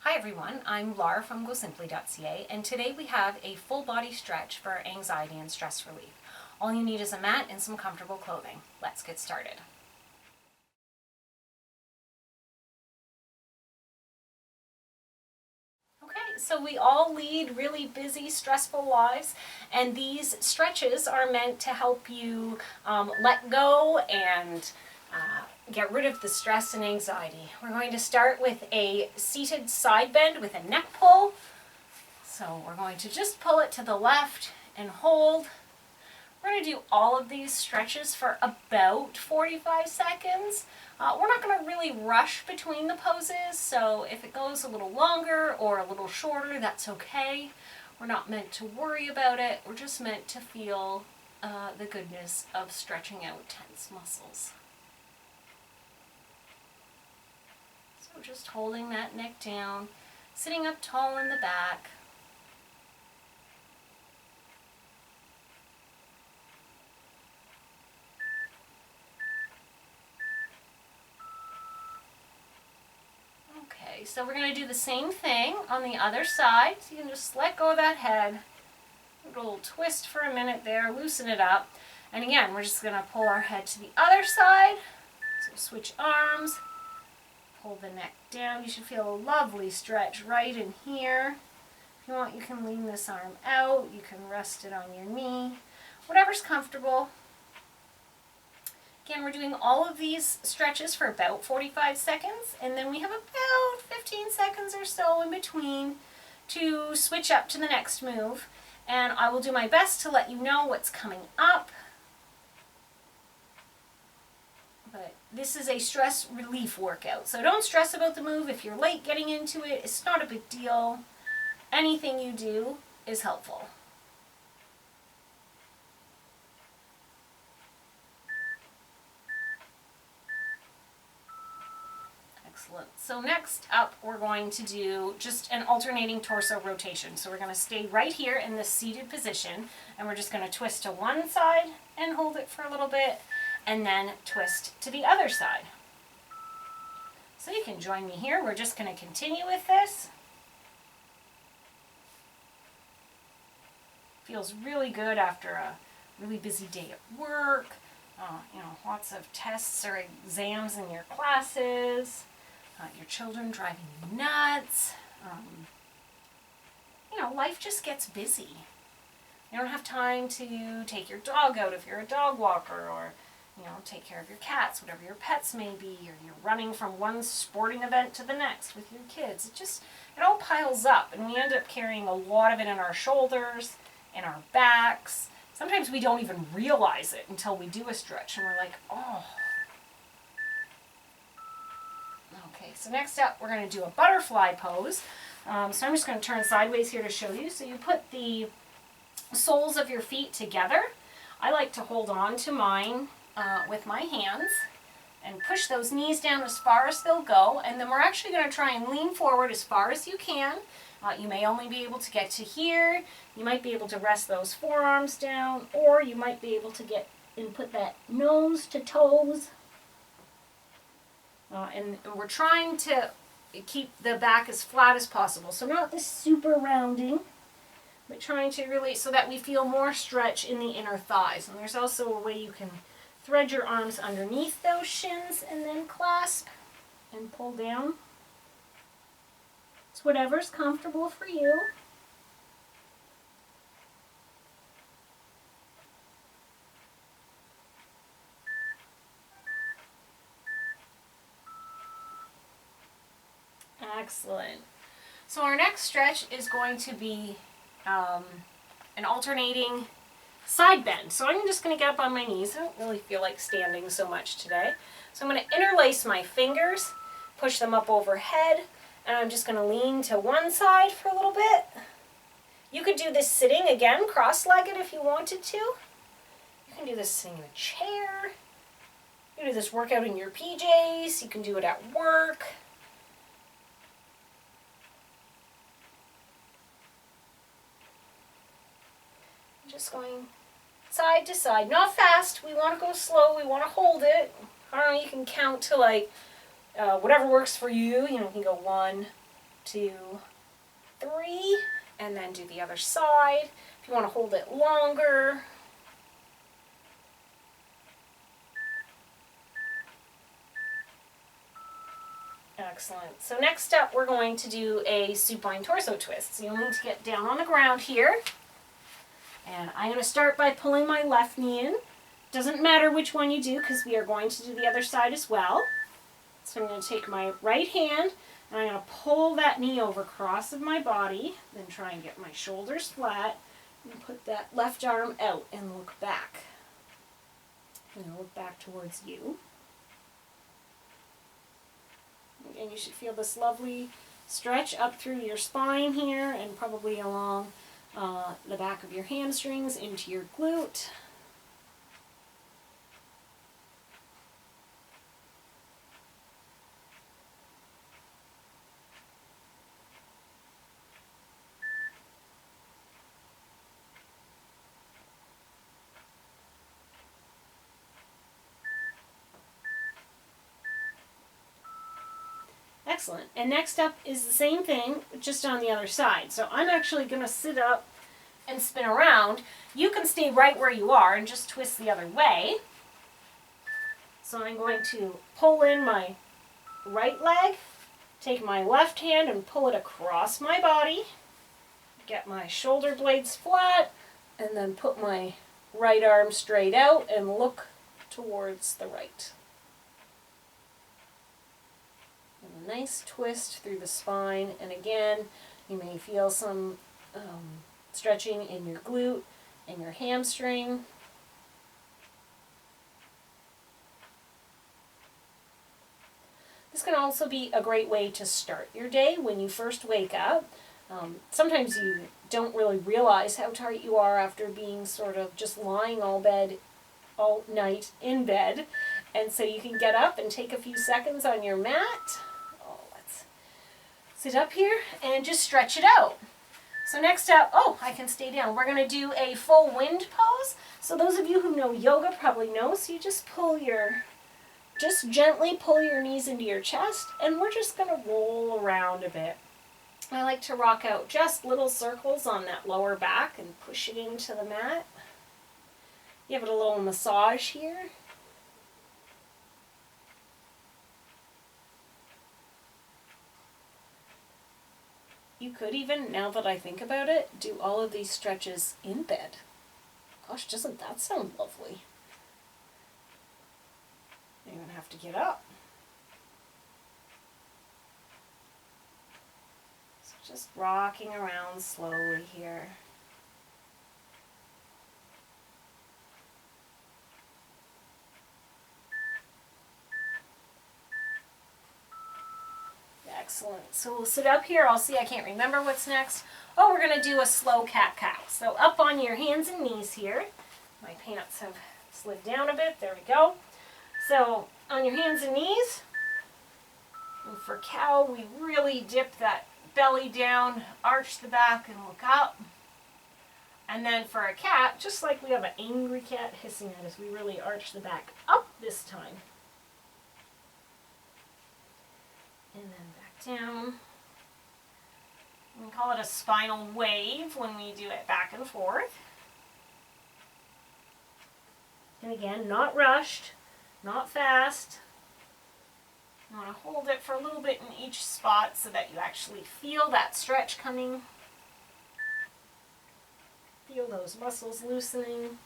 Hi everyone, I'm Laura from gosimpli.ca, and today we have a full body stretch for anxiety and stress relief. All you need is a mat and some comfortable clothing. Let's get started. Okay, so we all lead really busy, stressful lives, and these stretches are meant to help you let go and get rid of the stress and anxiety. We're going to start with a seated side bend with a neck pull. So we're going to just pull it to the left and hold. We're going to do all of these stretches for about 45 seconds. We're not going to really rush between the poses, so if it goes a little longer or a little shorter, that's okay. We're not meant to worry about it. We're just meant to feel the goodness of stretching out tense muscles. So just holding that neck down, sitting up tall in the back. Okay, so we're going to do the same thing on the other side. So you can just let go of that head, a little twist for a minute there, loosen it up. And again, we're just going to pull our head to the other side. So switch arms, pull the neck down. You should feel a lovely stretch right in here. If you want, you can lean this arm out. You can rest it on your knee. Whatever's comfortable. Again, we're doing all of these stretches for about 45 seconds, and then we have about 15 seconds or so in between to switch up to the next move. And I will do my best to let you know what's coming up. But this is a stress relief workout, so don't stress about the move. If you're late getting into it, it's not a big deal. Anything you do is helpful. Excellent. So next up, we're going to do just an alternating torso rotation. So we're going to stay right here in this seated position, and we're just going to twist to one side and hold it for a little bit, and then twist to the other side. So you can join me here. We're just going to continue with this. Feels really good after a really busy day at work. Lots of tests or exams in your classes. Your children driving you nuts. Life just gets busy. You don't have time to take your dog out if you're a dog walker, or take care of your cats, whatever your pets may be, or you're running from one sporting event to the next with your kids. It all piles up, and we end up carrying a lot of it in our shoulders, in our backs. Sometimes we don't even realize it until we do a stretch, and we're like, oh. Okay, so next up, we're going to do a butterfly pose. So I'm just going to turn sideways here to show you. So you put the soles of your feet together. I like to hold on to mine with my hands and push those knees down as far as they'll go. And then we're actually going to try and lean forward as far as you can. You may only be able to get to here. You might be able to rest those forearms down, or you might be able to get and put that nose to toes. And we're trying to keep the back as flat as possible. So not this super rounding, but trying to really, so that we feel more stretch in the inner thighs. And there's also a way you can thread your arms underneath those shins and then clasp and pull down. It's whatever's comfortable for you. Excellent. So our next stretch is going to be an alternating side bend. So I'm just going to get up on my knees. I don't really feel like standing so much today. So I'm going to interlace my fingers, push them up overhead, and I'm just going to lean to one side for a little bit. You could do this sitting, again, cross-legged if you wanted to. You can do this sitting in a chair. You can do this workout in your PJs. You can do it at work. Just going side to side, not fast. We want to go slow. We want to hold it. I don't know, you can count to whatever works for you. You can go 1, 2, 3, and then do the other side. If you want to hold it longer. Excellent. So next up, we're going to do a supine torso twist. So you'll need to get down on the ground here. And I'm going to start by pulling my left knee in. Doesn't matter which one you do because we are going to do the other side as well. So I'm going to take my right hand and I'm going to pull that knee over across of my body, then try and get my shoulders flat and put that left arm out and look back. And look back towards you. And you should feel this lovely stretch up through your spine here and probably along the back of your hamstrings into your glute. Excellent. And next up is the same thing, just on the other side. So I'm actually going to sit up and spin around. You can stay right where you are and just twist the other way. So I'm going to pull in my right leg, take my left hand and pull it across my body, get my shoulder blades flat, and then put my right arm straight out and look towards the right. And a nice twist through the spine, and again, you may feel some stretching in your glute and your hamstring. This can also be a great way to start your day when you first wake up. Sometimes you don't really realize how tight you are after being sort of just lying all night in bed. And so you can get up and take a few seconds on your mat. Let's sit up here and just stretch it out. So next up, I can stay down. We're going to do a full wind pose. So those of you who know yoga probably know, so you just gently pull your knees into your chest, and we're just going to roll around a bit. I like to rock out just little circles on that lower back and push it into the mat. Give it a little massage here. You could even, now that I think about it, do all of these stretches in bed. Gosh, doesn't that sound lovely? You're going to have to get up. So just rocking around slowly here. Excellent. So we'll sit up here. I'll see, I can't remember what's next. We're going to do a slow cat-cow. So up on your hands and knees here. My pants have slid down a bit. There we go. So on your hands and knees. And for cow, we really dip that belly down, arch the back, and look up. And then for a cat, just like we have an angry cat hissing at us, we really arch the back up this time. And then back down. We call it a spinal wave when we do it back and forth. And again, not rushed, not fast. You want to hold it for a little bit in each spot so that you actually feel that stretch coming. Feel those muscles loosening.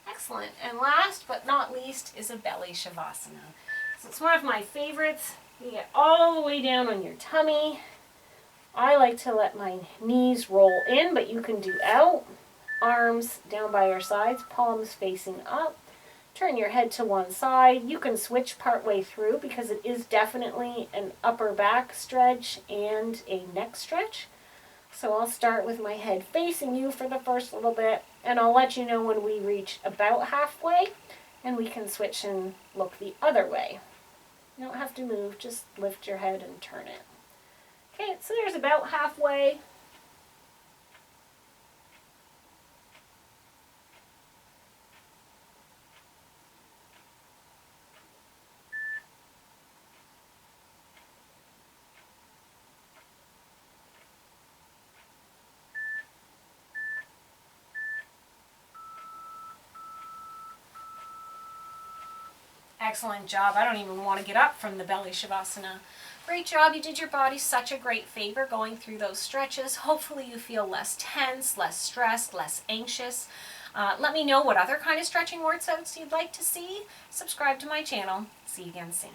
Excellent. And last but not least is a belly shavasana. So it's one of my favorites. You get all the way down on your tummy. I like to let my knees roll in, but you can do out. Arms down by your sides, palms facing up. Turn your head to one side. You can switch partway through because it is definitely an upper back stretch and a neck stretch. So I'll start with my head facing you for the first little bit, and I'll let you know when we reach about halfway, and we can switch and look the other way. You don't have to move, just lift your head and turn it. Okay, so there's about halfway. Excellent job. I don't even want to get up from the belly shavasana. Great job. You did your body such a great favor going through those stretches. Hopefully you feel less tense, less stressed, less anxious. Let me know what other kind of stretching workouts you'd like to see. Subscribe to my channel. See you again soon.